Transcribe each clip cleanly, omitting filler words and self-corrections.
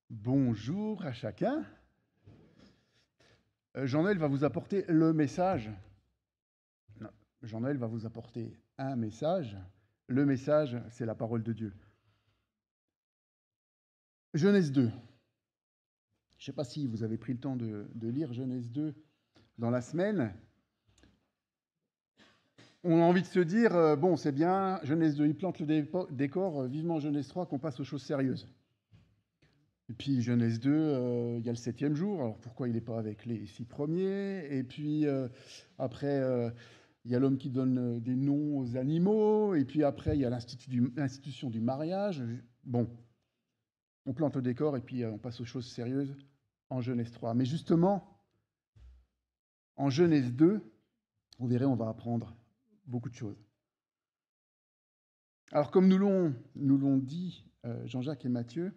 Bonjour à chacun. Jean-Noël va vous apporter le message. Non, Jean-Noël va vous apporter un message. Le message, c'est la parole de Dieu. Genèse 2. Je ne sais pas si vous avez pris le temps de lire Genèse 2 dans la semaine. On a envie de se dire, bon, c'est bien, Genèse 2, il plante le décor, vivement Genèse 3, qu'on passe aux choses sérieuses. Et puis Genèse 2, il y a le 7e jour, alors pourquoi il n'est pas avec les 6 premiers? Et puis après, il y a l'homme qui donne des noms aux animaux, et puis après, il y a l'institution du mariage. Bon, on plante le décor, et puis on passe aux choses sérieuses en Genèse 3. Mais justement, en Genèse 2, vous verrez, on va apprendre beaucoup de choses. Alors comme nous l'ont dit Jean-Jacques et Matthieu,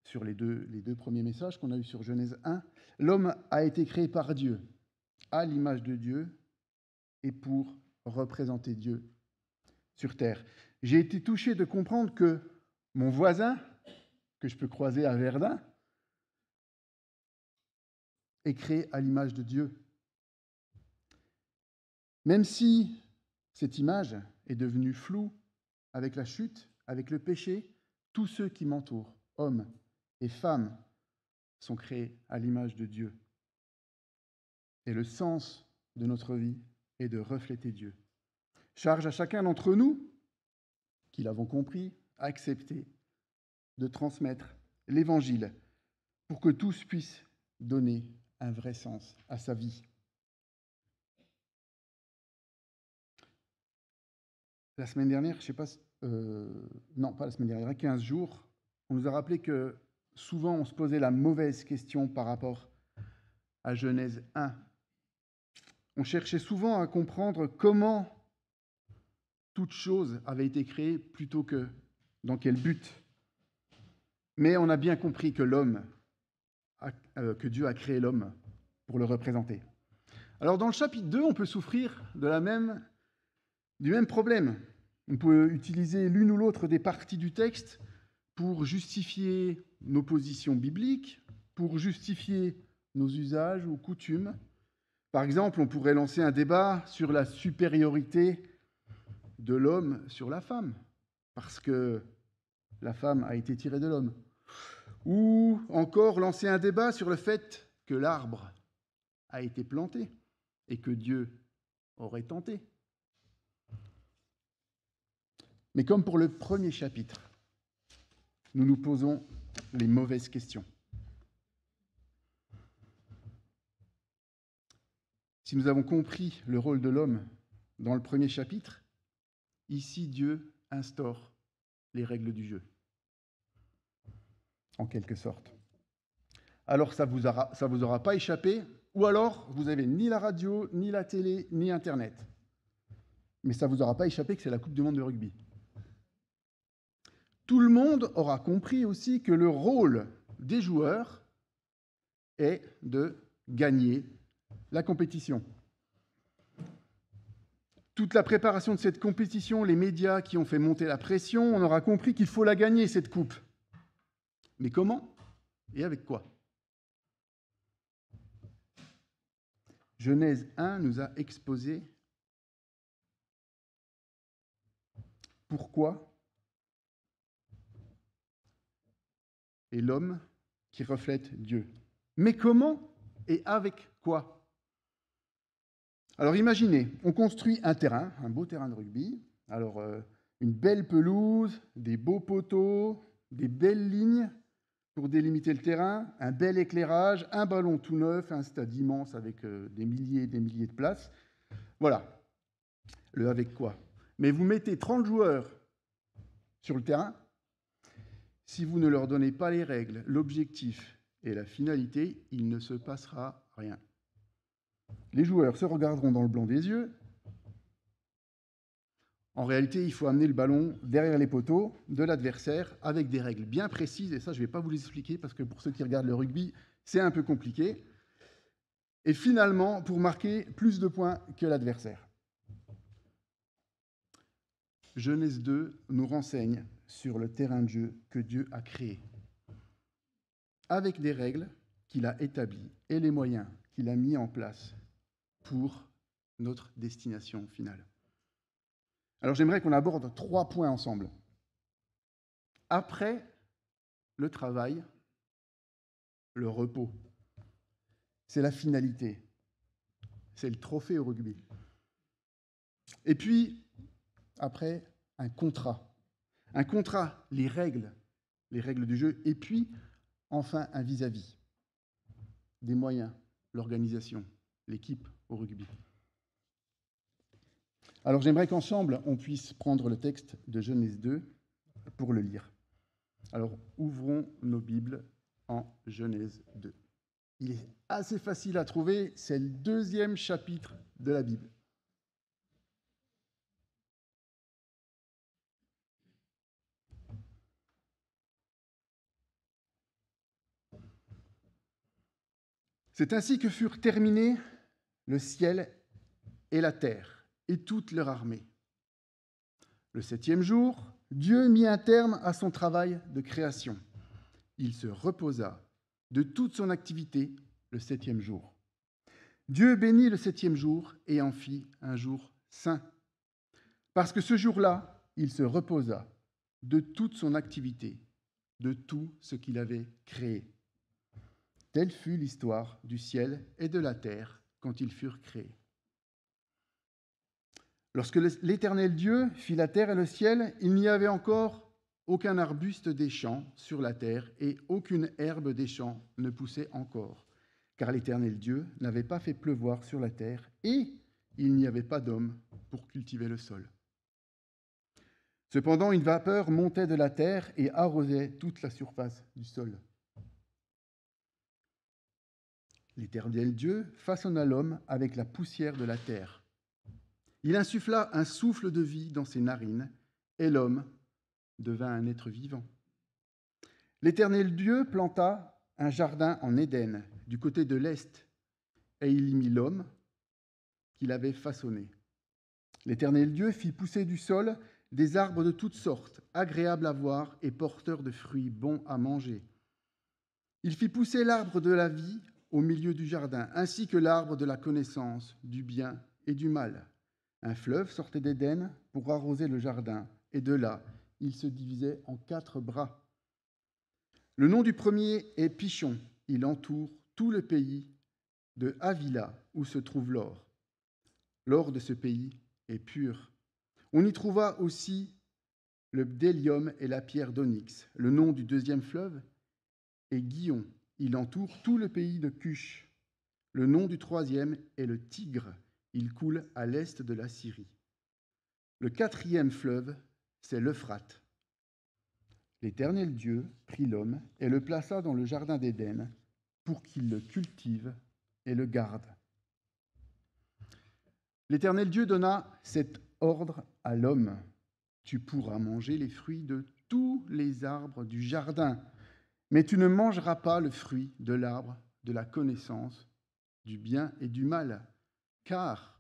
sur les deux premiers messages qu'on a eus sur Genèse 1, l'homme a été créé par Dieu, à l'image de Dieu, et pour représenter Dieu sur terre. J'ai été touché de comprendre que mon voisin, que je peux croiser à Verdun, est créé à l'image de Dieu. Même si cette image est devenue floue avec la chute, avec le péché, tous ceux qui m'entourent, hommes et femmes, sont créés à l'image de Dieu. Et le sens de notre vie est de refléter Dieu. Charge à chacun d'entre nous, qui l'avons compris, à accepter de transmettre l'Évangile pour que tous puissent donner un vrai sens à sa vie. La semaine dernière, je sais pas, non, pas la semaine dernière, il y a 15 jours, on nous a rappelé que souvent on se posait la mauvaise question par rapport à Genèse 1. On cherchait souvent à comprendre comment toute chose avait été créée plutôt que dans quel but. Mais on a bien compris que que Dieu a créé l'homme pour le représenter. Alors dans le chapitre 2, on peut souffrir du même problème. On peut utiliser l'une ou l'autre des parties du texte pour justifier nos positions bibliques, pour justifier nos usages ou coutumes. Par exemple, on pourrait lancer un débat sur la supériorité de l'homme sur la femme, parce que la femme a été tirée de l'homme. Ou encore lancer un débat sur le fait que l'arbre a été planté et que Dieu aurait tenté. Mais comme pour le premier chapitre, nous nous posons les mauvaises questions. Si nous avons compris le rôle de l'homme dans le premier chapitre, ici Dieu instaure les règles du jeu, en quelque sorte. Alors ça vous aura pas échappé, ou alors vous avez ni la radio, ni la télé, ni Internet. Mais ça vous aura pas échappé que c'est la Coupe du monde de rugby. Tout le monde aura compris aussi que le rôle des joueurs est de gagner la compétition. Toute la préparation de cette compétition, les médias qui ont fait monter la pression, on aura compris qu'il faut la gagner, cette coupe. Mais comment et avec quoi? Genèse 1 nous a exposé pourquoi est l'homme qui reflète Dieu. Mais comment et avec quoi? Alors imaginez, on construit un terrain, un beau terrain de rugby, alors une belle pelouse, des beaux poteaux, des belles lignes pour délimiter le terrain, un bel éclairage, un ballon tout neuf, un stade immense avec des milliers et des milliers de places. Voilà, le avec quoi. Mais vous mettez 30 joueurs sur le terrain, si vous ne leur donnez pas les règles, l'objectif et la finalité, il ne se passera rien. Les joueurs se regarderont dans le blanc des yeux. En réalité, il faut amener le ballon derrière les poteaux de l'adversaire avec des règles bien précises, et ça, je ne vais pas vous les expliquer parce que pour ceux qui regardent le rugby, c'est un peu compliqué. Et finalement, pour marquer plus de points que l'adversaire. Genèse 2 nous renseigne sur le terrain de jeu que Dieu a créé, avec des règles qu'il a établies et les moyens qu'il a mis en place pour notre destination finale. Alors j'aimerais qu'on aborde 3 points ensemble. Après le travail, le repos. C'est la finalité. C'est le trophée au rugby. Et puis, après, un contrat. Un contrat, les règles du jeu. Et puis, enfin, un vis-à-vis. Des moyens, l'organisation, l'équipe au rugby. Alors j'aimerais qu'ensemble, on puisse prendre le texte de Genèse 2 pour le lire. Alors, ouvrons nos Bibles en Genèse 2. Il est assez facile à trouver, c'est le 2e chapitre de la Bible. C'est ainsi que furent terminés le ciel et la terre et toute leur armée. Le 7e jour, Dieu mit un terme à son travail de création. Il se reposa de toute son activité le 7e jour. Dieu bénit le 7e jour et en fit un jour saint. Parce que ce jour-là, il se reposa de toute son activité, de tout ce qu'il avait créé. Telle fut l'histoire du ciel et de la terre quand ils furent créés. Lorsque l'Éternel Dieu fit la terre et le ciel, il n'y avait encore aucun arbuste des champs sur la terre et aucune herbe des champs ne poussait encore, car l'Éternel Dieu n'avait pas fait pleuvoir sur la terre et il n'y avait pas d'homme pour cultiver le sol. Cependant, une vapeur montait de la terre et arrosait toute la surface du sol. L'Éternel Dieu façonna l'homme avec la poussière de la terre. Il insuffla un souffle de vie dans ses narines, et l'homme devint un être vivant. L'Éternel Dieu planta un jardin en Éden, du côté de l'est, et il y mit l'homme qu'il avait façonné. L'Éternel Dieu fit pousser du sol des arbres de toutes sortes, agréables à voir et porteurs de fruits bons à manger. Il fit pousser l'arbre de la vie au milieu du jardin, ainsi que l'arbre de la connaissance du bien et du mal. Un fleuve sortait d'Éden pour arroser le jardin, et de là, il se divisait en 4 bras. Le nom du premier est Pichon. Il entoure tout le pays de Havila, où se trouve l'or. L'or de ce pays est pur. On y trouva aussi le bdellium et la pierre d'onyx. Le nom du 2e fleuve est Gihon. Il entoure tout le pays de Cush. Le nom du 3e est le Tigre. Il coule à l'est de la Syrie. Le 4e fleuve, c'est l'Euphrate. L'Éternel Dieu prit l'homme et le plaça dans le jardin d'Éden pour qu'il le cultive et le garde. L'Éternel Dieu donna cet ordre à l'homme. Tu pourras manger les fruits de tous les arbres du jardin, mais tu ne mangeras pas le fruit de l'arbre de la connaissance du bien et du mal, car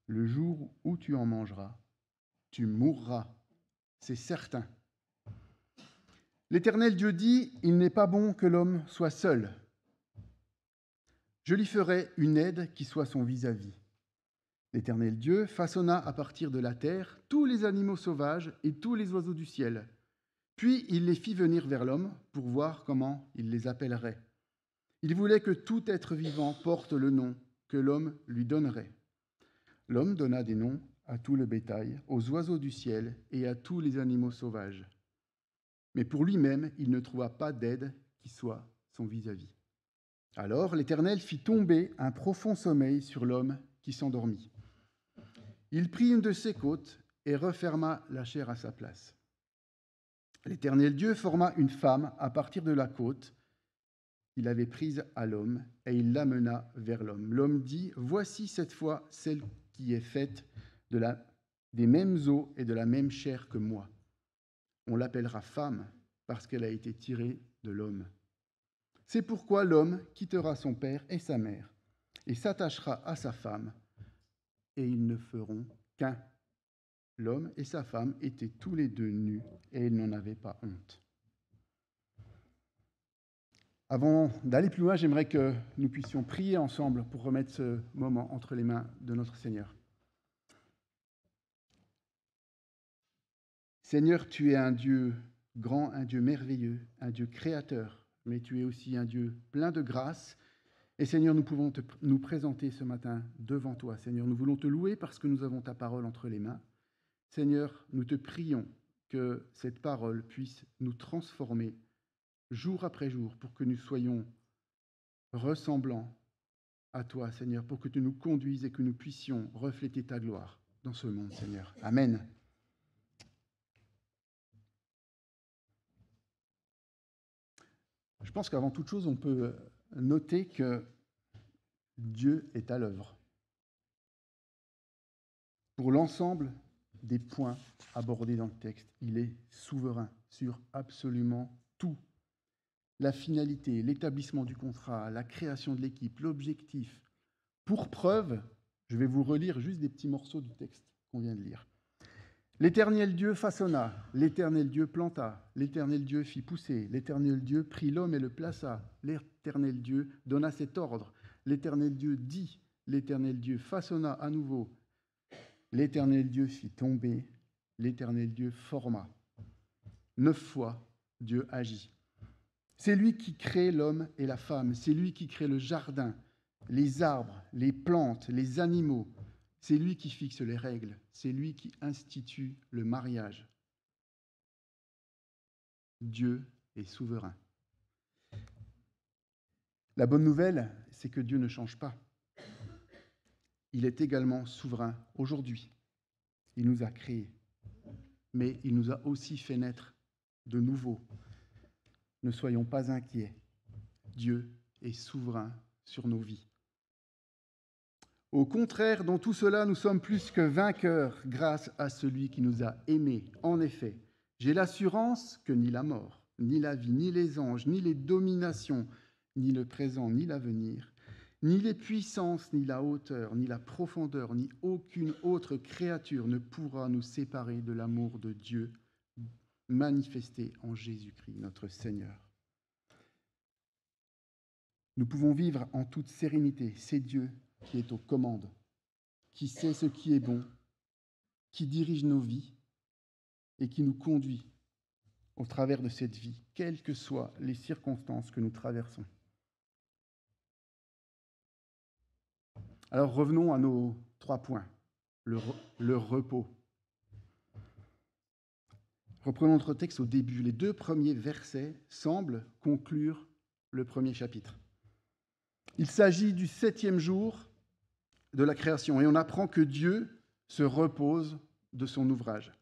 le jour où tu en mangeras, tu mourras, c'est certain. L'Éternel Dieu dit, il n'est pas bon que l'homme soit seul. Je lui ferai une aide qui soit son vis-à-vis. L'Éternel Dieu façonna à partir de la terre tous les animaux sauvages et tous les oiseaux du ciel. Puis il les fit venir vers l'homme pour voir comment il les appellerait. Il voulait que tout être vivant porte le nom que l'homme lui donnerait. L'homme donna des noms à tout le bétail, aux oiseaux du ciel et à tous les animaux sauvages. Mais pour lui-même, il ne trouva pas d'aide qui soit son vis-à-vis. Alors l'Éternel fit tomber un profond sommeil sur l'homme qui s'endormit. Il prit une de ses côtes et referma la chair à sa place. L'Éternel Dieu forma une femme à partir de la côte qu'il avait prise à l'homme, et il l'amena vers l'homme. L'homme dit, « Voici cette fois celle qui est faite des mêmes os et de la même chair que moi. On l'appellera femme, parce qu'elle a été tirée de l'homme. C'est pourquoi l'homme quittera son père et sa mère, et s'attachera à sa femme, et ils ne feront qu'un. l'homme et sa femme étaient tous les deux nus et ils n'en avaient pas honte. Avant d'aller plus loin, j'aimerais que nous puissions prier ensemble pour remettre ce moment entre les mains de notre Seigneur. Seigneur, tu es un Dieu grand, un Dieu merveilleux, un Dieu créateur, mais tu es aussi un Dieu plein de grâce. Et Seigneur, nous pouvons nous présenter ce matin devant toi. Seigneur, nous voulons te louer parce que nous avons ta parole entre les mains. Seigneur, nous te prions que cette parole puisse nous transformer jour après jour pour que nous soyons ressemblants à toi, Seigneur, pour que tu nous conduises et que nous puissions refléter ta gloire dans ce monde, Seigneur. Amen. Je pense qu'avant toute chose, on peut noter que Dieu est à l'œuvre. Pour l'ensemble des points abordés dans le texte, il est souverain sur absolument tout. La finalité, l'établissement du contrat, la création de l'équipe, l'objectif. Pour preuve, je vais vous relire juste des petits morceaux du texte qu'on vient de lire. L'Éternel Dieu façonna, l'Éternel Dieu planta, l'Éternel Dieu fit pousser, l'Éternel Dieu prit l'homme et le plaça, l'Éternel Dieu donna cet ordre, l'Éternel Dieu dit, l'Éternel Dieu façonna à nouveau, l'Éternel Dieu fit tomber, l'Éternel Dieu forma. 9 fois, Dieu agit. C'est lui qui crée l'homme et la femme, c'est lui qui crée le jardin, les arbres, les plantes, les animaux. C'est lui qui fixe les règles, c'est lui qui institue le mariage. Dieu est souverain. La bonne nouvelle, c'est que Dieu ne change pas. Il est également souverain aujourd'hui. Il nous a créés, mais il nous a aussi fait naître de nouveau. Ne soyons pas inquiets. Dieu est souverain sur nos vies. Au contraire, dans tout cela, nous sommes plus que vainqueurs grâce à celui qui nous a aimés. En effet, j'ai l'assurance que ni la mort, ni la vie, ni les anges, ni les dominations, ni le présent, ni l'avenir, ni les puissances, ni la hauteur, ni la profondeur, ni aucune autre créature ne pourra nous séparer de l'amour de Dieu manifesté en Jésus-Christ, notre Seigneur. Nous pouvons vivre en toute sérénité. C'est Dieu qui est aux commandes, qui sait ce qui est bon, qui dirige nos vies et qui nous conduit au travers de cette vie, quelles que soient les circonstances que nous traversons. Alors revenons à nos 3 points. Le repos. Reprenons notre texte au début. Les 2 premiers versets semblent conclure le premier chapitre. Il s'agit du 7e jour de la création et on apprend que Dieu se repose de son ouvrage.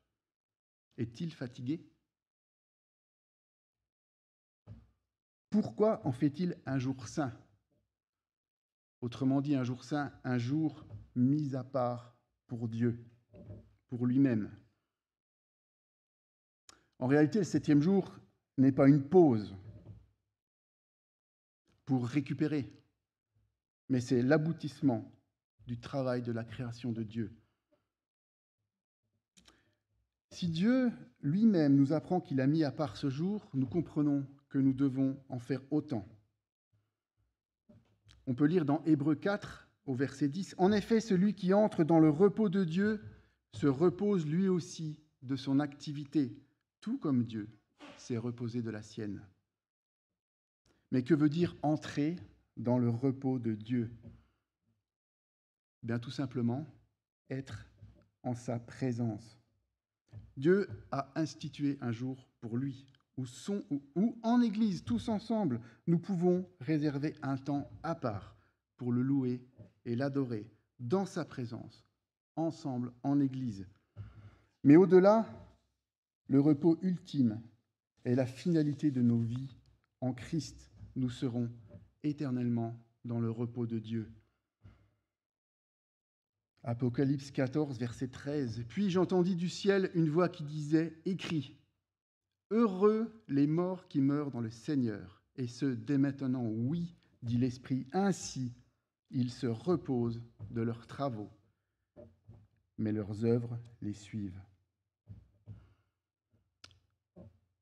Est-il fatigué? Pourquoi en fait-il un jour saint? Autrement dit, un jour saint, un jour mis à part pour Dieu, pour lui-même. En réalité, le 7e jour n'est pas une pause pour récupérer, mais c'est l'aboutissement du travail de la création de Dieu. Si Dieu lui-même nous apprend qu'il a mis à part ce jour, nous comprenons que nous devons en faire autant. On peut lire dans Hébreux 4, au verset 10, « En effet, celui qui entre dans le repos de Dieu se repose lui aussi de son activité, tout comme Dieu s'est reposé de la sienne. » Mais que veut dire entrer dans le repos de Dieu? Bien tout simplement, être en sa présence. Dieu a institué un jour pour lui, où en Église, tous ensemble, nous pouvons réserver un temps à part pour le louer et l'adorer dans sa présence, ensemble en Église. Mais au-delà, le repos ultime est la finalité de nos vies. En Christ, nous serons éternellement dans le repos de Dieu. Apocalypse 14, verset 13. « Puis j'entendis du ciel une voix qui disait, « Écris, heureux les morts qui meurent dans le Seigneur, et ce, dès maintenant, oui, dit l'Esprit, ainsi ils se reposent de leurs travaux. mais leurs œuvres les suivent.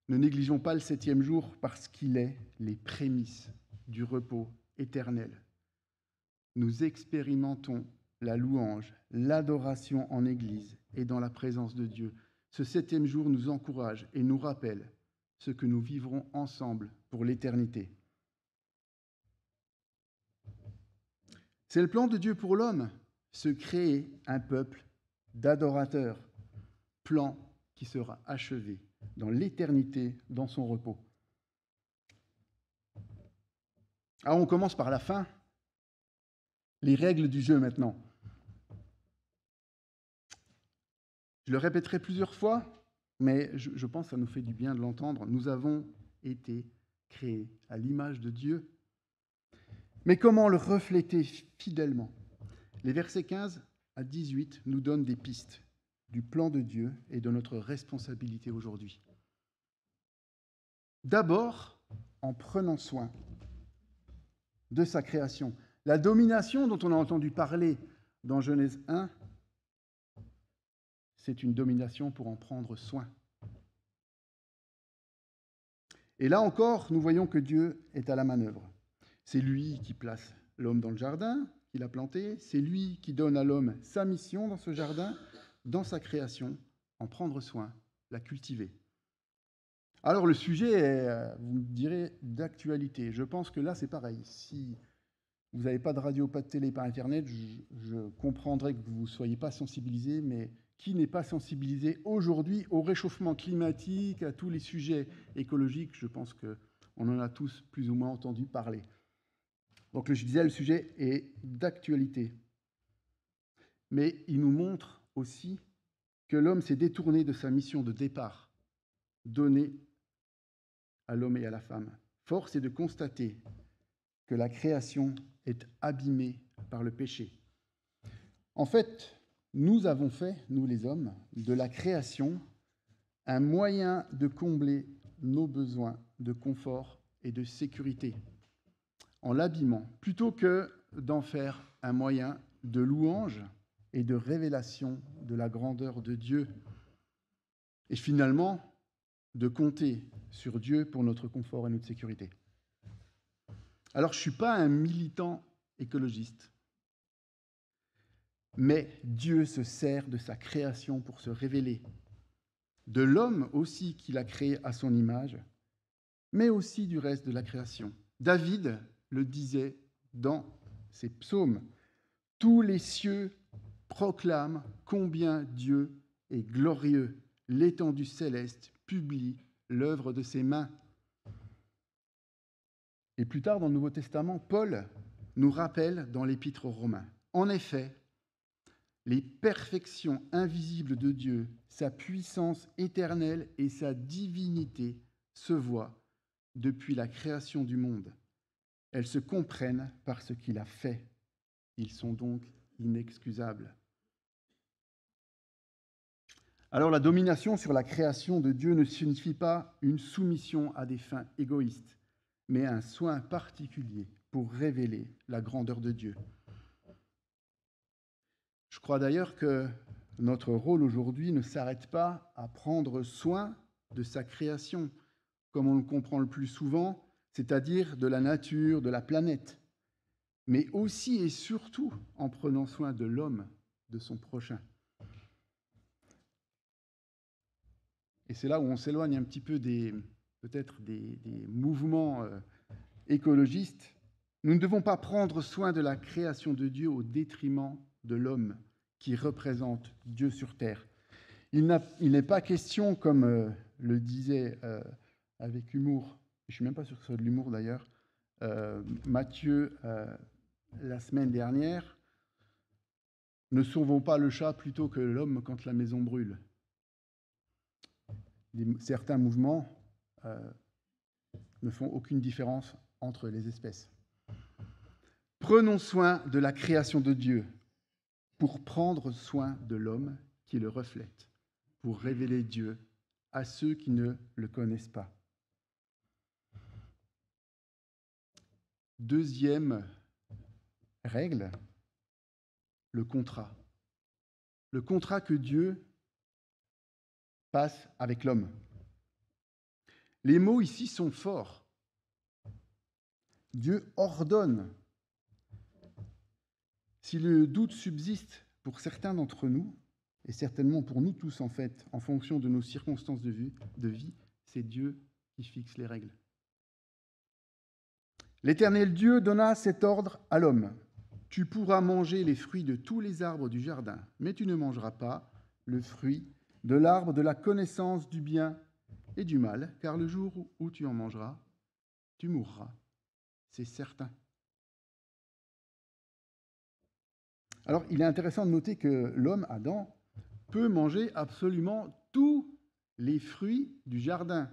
Ne négligeons pas le 7e jour parce qu'il est les prémices du repos éternel. Nous expérimentons la louange, l'adoration en Église et dans la présence de Dieu. Ce 7e jour nous encourage et nous rappelle ce que nous vivrons ensemble pour l'éternité. C'est le plan de Dieu pour l'homme, se créer un peuple d'adorateurs, plan qui sera achevé dans l'éternité, dans son repos. Alors on commence par la fin, les règles du jeu maintenant. Je le répéterai plusieurs fois, mais je pense que ça nous fait du bien de l'entendre. Nous avons été créés à l'image de Dieu. Mais comment le refléter fidèlement ? Les versets 15 à 18 nous donnent des pistes du plan de Dieu et de notre responsabilité aujourd'hui. D'abord, en prenant soin de sa création. La domination dont on a entendu parler dans Genèse 1, c'est une domination pour en prendre soin. Et là encore, nous voyons que Dieu est à la manœuvre. C'est lui qui place l'homme dans le jardin qu'il a planté, c'est lui qui donne à l'homme sa mission dans ce jardin, dans sa création, en prendre soin, la cultiver. Alors le sujet est, vous me direz, d'actualité. Je pense que là c'est pareil. Si vous n'avez pas de radio, pas de télé, pas Internet, je comprendrais que vous ne soyez pas sensibilisés, mais qui n'est pas sensibilisé aujourd'hui au réchauffement climatique, à tous les sujets écologiques? Je pense qu'on en a tous plus ou moins entendu parler. Donc je disais, le sujet est d'actualité. Mais il nous montre aussi que l'homme s'est détourné de sa mission de départ, donnée à l'homme et à la femme. Force est de constater que la création est abîmée par le péché. En fait, nous avons fait, nous les hommes, de la création un moyen de combler nos besoins de confort et de sécurité, en l'abîmant, plutôt que d'en faire un moyen de louange et de révélation de la grandeur de Dieu, et finalement de compter sur Dieu pour notre confort et notre sécurité. Alors, je ne suis pas un militant écologiste, mais Dieu se sert de sa création pour se révéler, de l'homme aussi qu'il a créé à son image, mais aussi du reste de la création. David le disait dans ses psaumes, « Tous les cieux proclament combien Dieu est glorieux, l'étendue céleste publie l'œuvre de ses mains. » Et plus tard, dans le Nouveau Testament, Paul nous rappelle dans l'Épître aux Romains, « En effet, les perfections invisibles de Dieu, sa puissance éternelle et sa divinité se voient depuis la création du monde. Elles se comprennent par ce qu'il a fait. Ils sont donc inexcusables. » Alors la domination sur la création de Dieu ne signifie pas une soumission à des fins égoïstes, mais un soin particulier pour révéler la grandeur de Dieu. Je crois d'ailleurs que notre rôle aujourd'hui ne s'arrête pas à prendre soin de sa création, comme on le comprend le plus souvent, c'est-à-dire de la nature, de la planète, mais aussi et surtout en prenant soin de l'homme, de son prochain. Et c'est là où on s'éloigne un petit peu peut-être des mouvements écologistes. Nous ne devons pas prendre soin de la création de Dieu au détriment de l'homme qui représente Dieu sur terre. Il n'est pas question, comme le disait avec humour, je ne suis même pas sûr que ce soit de l'humour d'ailleurs, Matthieu la semaine dernière, ne sauvons pas le chat plutôt que l'homme quand la maison brûle. Certains mouvements ne font aucune différence entre les espèces. Prenons soin de la création de Dieu pour prendre soin de l'homme qui le reflète, pour révéler Dieu à ceux qui ne le connaissent pas. Deuxième règle, le contrat. le contrat que Dieu passe avec l'homme. Les mots ici sont forts. Dieu ordonne. Si le doute subsiste pour certains d'entre nous, et certainement pour nous tous en fait, en fonction de nos circonstances de vie, c'est Dieu qui fixe les règles. L'Éternel Dieu donna cet ordre à l'homme. Tu pourras manger les fruits de tous les arbres du jardin, mais tu ne mangeras pas le fruit de l'arbre de la connaissance du bien et du mal, car le jour où tu en mangeras, tu mourras. C'est certain. Alors, il est intéressant de noter que l'homme, Adam, peut manger absolument tous les fruits du jardin.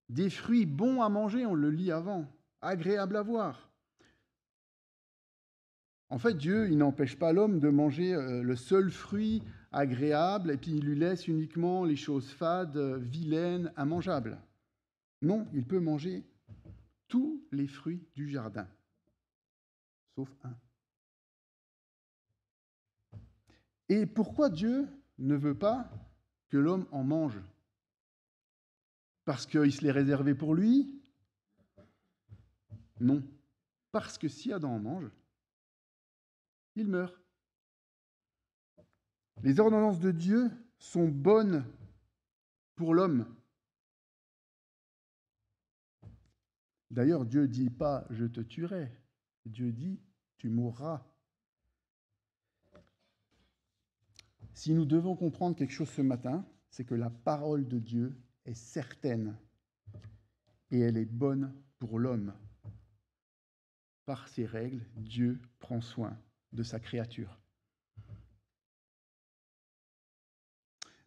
Des fruits bons à manger, on le lit avant, agréables à voir. En fait, Dieu, il n'empêche pas l'homme de manger le seul fruit agréable, et puis il lui laisse uniquement les choses fades, vilaines, immangeables. Non, il peut manger tous les fruits du jardin, sauf un. Et pourquoi Dieu ne veut pas que l'homme en mange? Parce qu'il se l'est réservé pour lui? Non. Parce que si Adam en mange, il meurt. Les ordonnances de Dieu sont bonnes pour l'homme. D'ailleurs, Dieu ne dit pas « je te tuerai ». Dieu dit « tu mourras ». Si nous devons comprendre quelque chose ce matin, c'est que la parole de Dieu est certaine et elle est bonne pour l'homme. Par ses règles, Dieu prend soin de sa créature.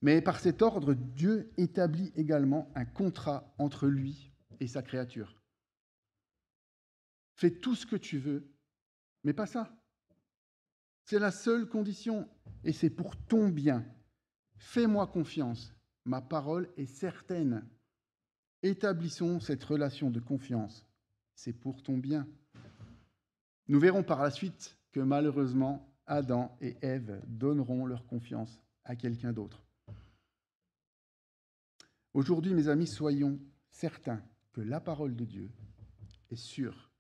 Mais par cet ordre, Dieu établit également un contrat entre lui et sa créature. Fais tout ce que tu veux, mais pas ça. C'est la seule condition, et c'est pour ton bien. Fais-moi confiance, ma parole est certaine. Établissons cette relation de confiance, c'est pour ton bien. Nous verrons par la suite que malheureusement, Adam et Ève donneront leur confiance à quelqu'un d'autre. Aujourd'hui, mes amis, soyons certains que la parole de Dieu est sûre,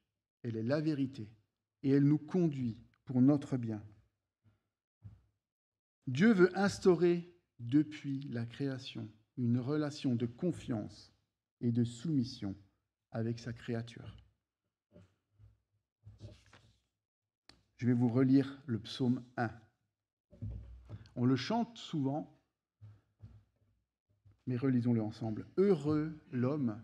elle est la vérité, et elle nous conduit pour notre bien. Dieu veut instaurer depuis la création une relation de confiance et de soumission avec sa créature. Je vais vous relire le psaume 1. On le chante souvent, mais relisons-le ensemble. Heureux l'homme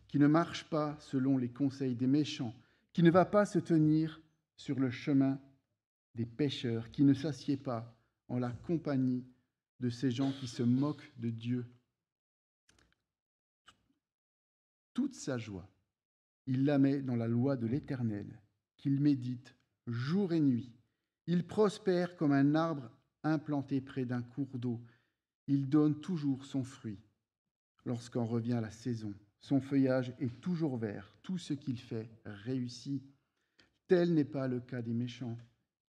qui ne marche pas selon les conseils des méchants, qui ne va pas se tenir sur le chemin des pécheurs, qui ne s'assied pas en la compagnie de ces gens qui se moquent de Dieu. Toute sa joie, il la met dans la loi de l'Éternel, qu'il médite jour et nuit. Il prospère comme un arbre implanté près d'un cours d'eau. Il donne toujours son fruit lorsqu'en revient la saison. Son feuillage est toujours vert. Tout ce qu'il fait réussit. Tel n'est pas le cas des méchants.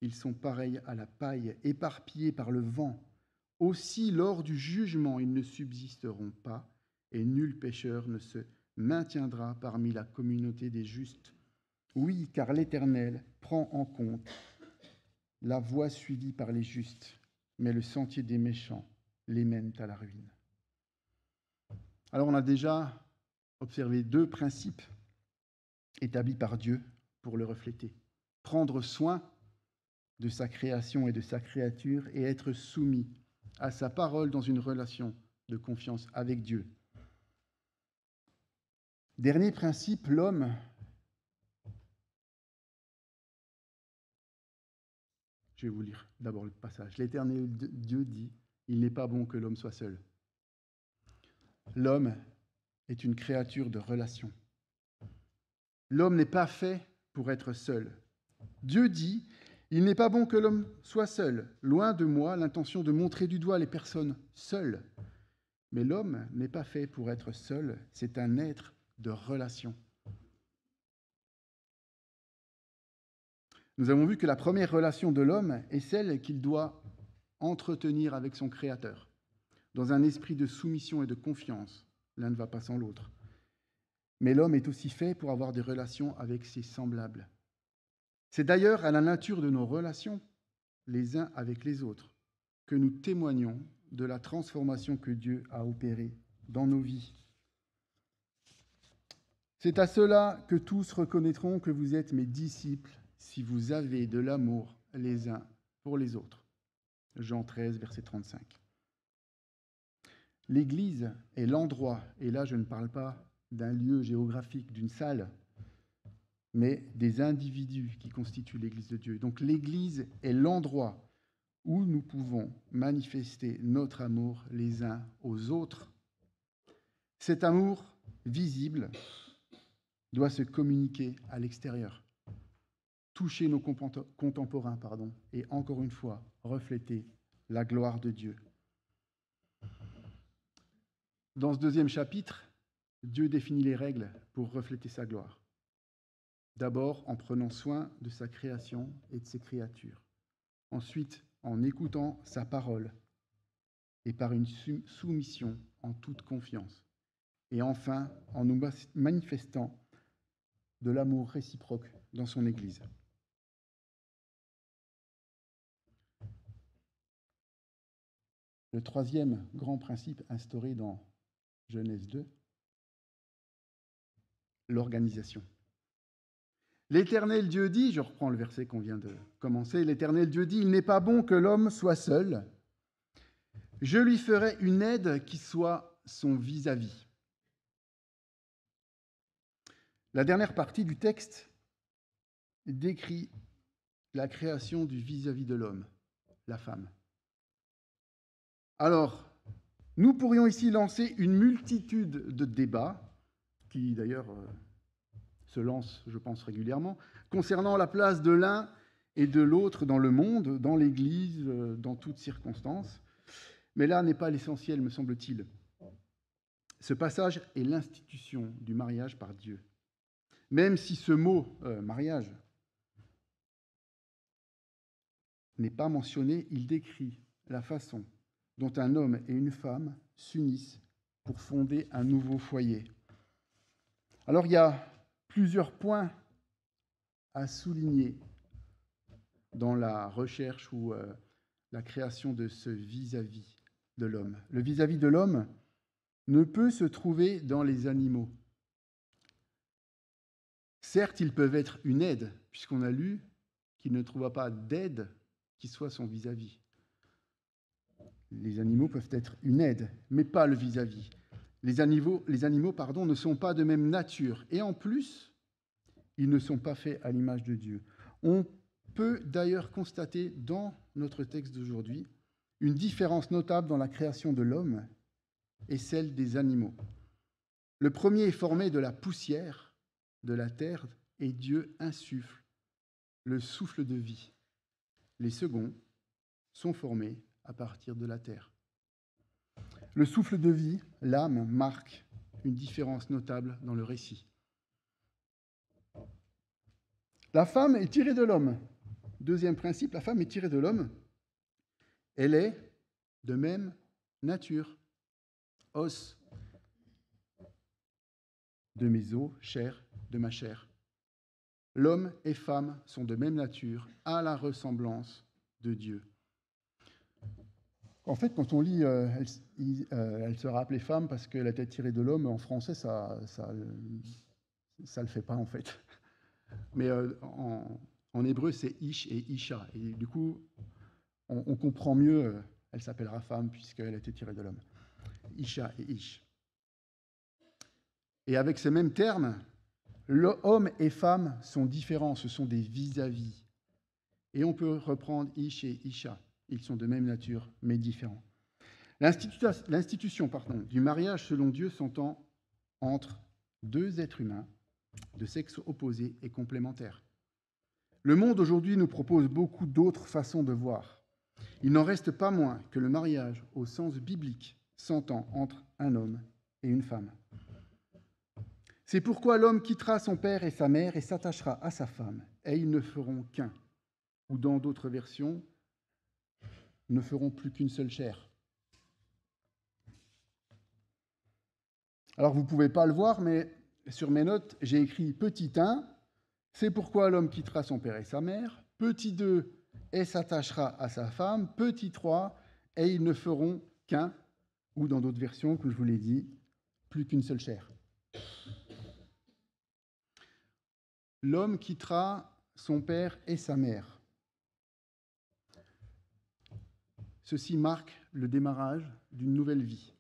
Ils sont pareils à la paille, éparpillés par le vent. Aussi, lors du jugement, ils ne subsisteront pas, et nul pécheur ne se maintiendra parmi la communauté des justes. Oui, car l'Éternel prend en compte la voie suivie par les justes, mais le sentier des méchants les mène à la ruine. Alors, on a déjà observé deux principes établis par Dieu pour le refléter. Prendre soin de sa création et de sa créature et être soumis à sa parole dans une relation de confiance avec Dieu. Dernier principe, l'homme Je vais vous lire d'abord le passage. L'Éternel Dieu dit, « Il n'est pas bon que l'homme soit seul. » L'homme est une créature de relation. L'homme n'est pas fait pour être seul. Dieu dit, « Il n'est pas bon que l'homme soit seul. » Loin de moi l'intention de montrer du doigt les personnes seules. Mais l'homme n'est pas fait pour être seul. C'est un être de relation. Nous avons vu que la première relation de l'homme est celle qu'il doit entretenir avec son Créateur, dans un esprit de soumission et de confiance. L'un ne va pas sans l'autre. Mais l'homme est aussi fait pour avoir des relations avec ses semblables. C'est d'ailleurs à la nature de nos relations, les uns avec les autres, que nous témoignons de la transformation que Dieu a opérée dans nos vies. C'est à cela que tous reconnaîtront que vous êtes mes disciples si vous avez de l'amour les uns pour les autres. Jean 13, verset 35. L'Église est l'endroit, et là je ne parle pas d'un lieu géographique, d'une salle, mais des individus qui constituent l'Église de Dieu. Donc l'Église est l'endroit où nous pouvons manifester notre amour les uns aux autres. Cet amour visible doit se communiquer à l'extérieur, toucher nos contemporains, et encore une fois, refléter la gloire de Dieu. Dans ce deuxième chapitre, Dieu définit les règles pour refléter sa gloire. D'abord en prenant soin de sa création et de ses créatures. Ensuite, en écoutant sa parole et par une soumission en toute confiance. Et enfin, en nous manifestant de l'amour réciproque dans son Église. Le troisième grand principe instauré dans Genèse 2, l'organisation. L'Éternel Dieu dit, je reprends le verset qu'on vient de commencer, l'Éternel Dieu dit, il n'est pas bon que l'homme soit seul, je lui ferai une aide qui soit son vis-à-vis. La dernière partie du texte décrit la création du vis-à-vis de l'homme, la femme. Alors, nous pourrions ici lancer une multitude de débats, qui d'ailleurs se lancent, je pense, régulièrement, concernant la place de l'un et de l'autre dans le monde, dans l'Église, dans toutes circonstances. Mais là n'est pas l'essentiel, me semble-t-il. Ce passage est l'institution du mariage par Dieu. Même si ce mot, mariage, n'est pas mentionné, il décrit la façon dont un homme et une femme s'unissent pour fonder un nouveau foyer. Alors il y a plusieurs points à souligner dans la recherche ou la création de ce vis-à-vis de l'homme. Le vis-à-vis de l'homme ne peut se trouver dans les animaux. Certes, ils peuvent être une aide, puisqu'on a lu qu'il ne trouva pas d'aide qui soit son vis-à-vis. Les animaux peuvent être une aide, mais pas le vis-à-vis. Les animaux, ne sont pas de même nature, et en plus, ils ne sont pas faits à l'image de Dieu. On peut d'ailleurs constater dans notre texte d'aujourd'hui une différence notable dans la création de l'homme et celle des animaux. Le premier est formé de la poussière de la terre, et Dieu insuffle le souffle de vie. Les seconds sont formés à partir de la terre. Le souffle de vie, l'âme, marque une différence notable dans le récit. La femme est tirée de l'homme. Deuxième principe, la femme est tirée de l'homme. Elle est de même nature, os de mes os, chair de ma chair. L'homme et femme sont de même nature, à la ressemblance de Dieu. En fait, quand on lit elle sera appelée femme parce qu'elle a été tirée de l'homme, en français, ça le fait pas, en fait. Mais en hébreu, c'est Ish et Isha. Et du coup, on comprend mieux, elle s'appellera femme puisqu'elle a été tirée de l'homme. Isha et Ish. Et avec ces mêmes termes, l'homme et femme sont différents, ce sont des vis-à-vis. Et on peut reprendre Ish et Isha. Ils sont de même nature, mais différents. L'institution du mariage selon Dieu s'entend entre deux êtres humains de sexe opposé et complémentaires. Le monde aujourd'hui nous propose beaucoup d'autres façons de voir. Il n'en reste pas moins que le mariage, au sens biblique, s'entend entre un homme et une femme. C'est pourquoi l'homme quittera son père et sa mère et s'attachera à sa femme, et ils ne feront qu'un. Ou dans d'autres versions, ne feront plus qu'une seule chair. Alors vous ne pouvez pas le voir, mais sur mes notes, j'ai écrit petit 1, c'est pourquoi l'homme quittera son père et sa mère. Petit 2, et s'attachera à sa femme. Petit 3, et ils ne feront qu'un, ou dans d'autres versions, comme je vous l'ai dit, plus qu'une seule chair. L'homme quittera son père et sa mère. Ceci marque le démarrage d'une nouvelle vie,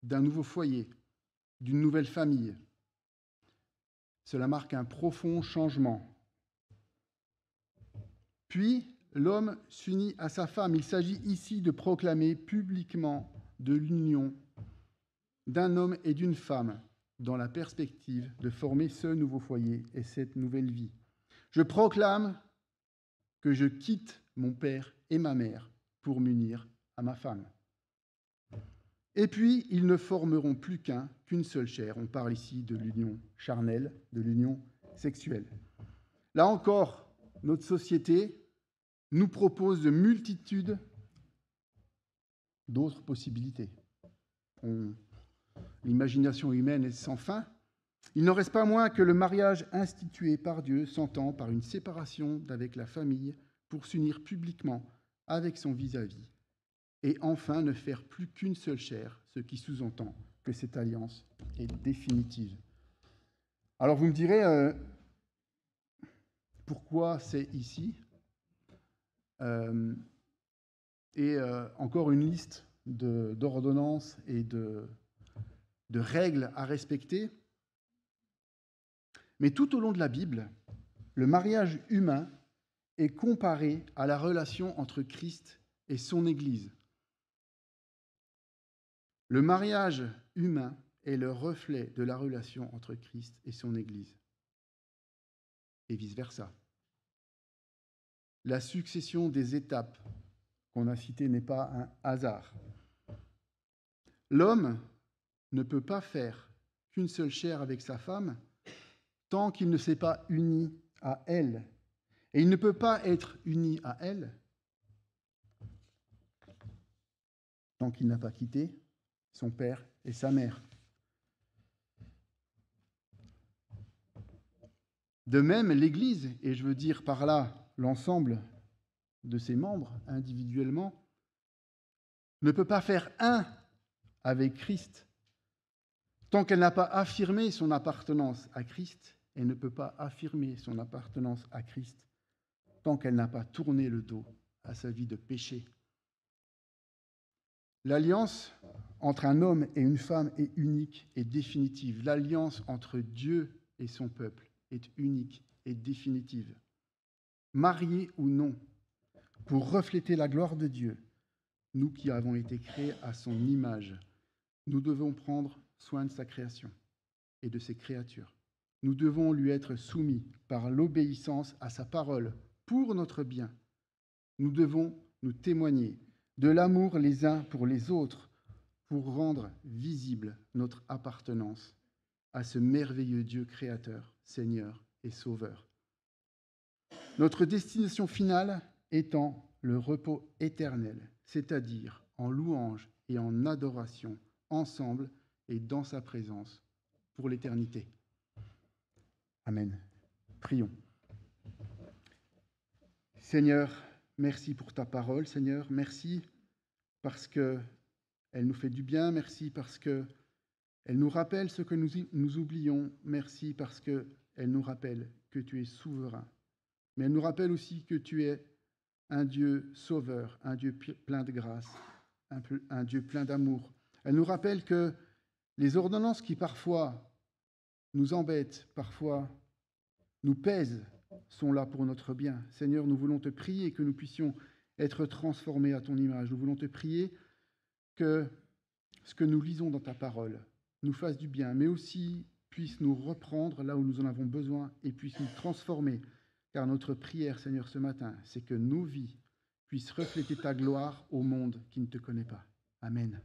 d'un nouveau foyer, d'une nouvelle famille. Cela marque un profond changement. Puis, l'homme s'unit à sa femme. Il s'agit ici de proclamer publiquement de l'union d'un homme et d'une femme dans la perspective de former ce nouveau foyer et cette nouvelle vie. Je proclame que je quitte mon père et ma mère pour m'unir à ma femme. Et puis, ils ne formeront plus qu'une seule chair. On parle ici de l'union charnelle, de l'union sexuelle. Là encore, notre société nous propose de multitudes d'autres possibilités. L'imagination humaine est sans fin. Il n'en reste pas moins que le mariage institué par Dieu s'entend par une séparation d'avec la famille pour s'unir publiquement avec son vis-à-vis. Et enfin, ne faire plus qu'une seule chair, ce qui sous-entend que cette alliance est définitive. Alors vous me direz, pourquoi c'est ici encore une liste d'ordonnances et de règles à respecter. Mais tout au long de la Bible, le mariage humain est comparé à la relation entre Christ et son Église. Le mariage humain est le reflet de la relation entre Christ et son Église, et vice-versa. La succession des étapes qu'on a citées n'est pas un hasard. L'homme ne peut pas faire qu'une seule chair avec sa femme tant qu'il ne s'est pas uni à elle. Et il ne peut pas être uni à elle tant qu'il n'a pas quitté son père et sa mère. De même, l'Église, et je veux dire par là l'ensemble de ses membres individuellement, ne peut pas faire un avec Christ tant qu'elle n'a pas affirmé son appartenance à Christ, et ne peut pas affirmer son appartenance à Christ tant qu'elle n'a pas tourné le dos à sa vie de péché. L'alliance entre un homme et une femme est unique et définitive. L'alliance entre Dieu et son peuple est unique et définitive. Mariés ou non, pour refléter la gloire de Dieu, nous qui avons été créés à son image, nous devons prendre soin de sa création et de ses créatures. Nous devons lui être soumis par l'obéissance à sa parole pour notre bien. Nous devons nous témoigner de l'amour les uns pour les autres pour rendre visible notre appartenance à ce merveilleux Dieu créateur, Seigneur et Sauveur. Notre destination finale étant le repos éternel, c'est-à-dire en louange et en adoration, ensemble et dans sa présence pour l'éternité. Amen. Prions. Seigneur, merci pour ta parole, Seigneur. Merci parce qu'elle nous fait du bien. Merci parce qu'elle nous rappelle ce que nous oublions. Merci parce qu'elle nous rappelle que tu es souverain. Mais elle nous rappelle aussi que tu es un Dieu sauveur, un Dieu plein de grâce, un Dieu plein d'amour. Elle nous rappelle que les ordonnances qui parfois nous embêtent, parfois nous pèsent, sont là pour notre bien. Seigneur, nous voulons te prier que nous puissions être transformés à ton image. Nous voulons te prier que ce que nous lisons dans ta parole nous fasse du bien, mais aussi puisse nous reprendre là où nous en avons besoin et puisse nous transformer. Car notre prière, Seigneur, ce matin, c'est que nos vies puissent refléter ta gloire au monde qui ne te connaît pas. Amen.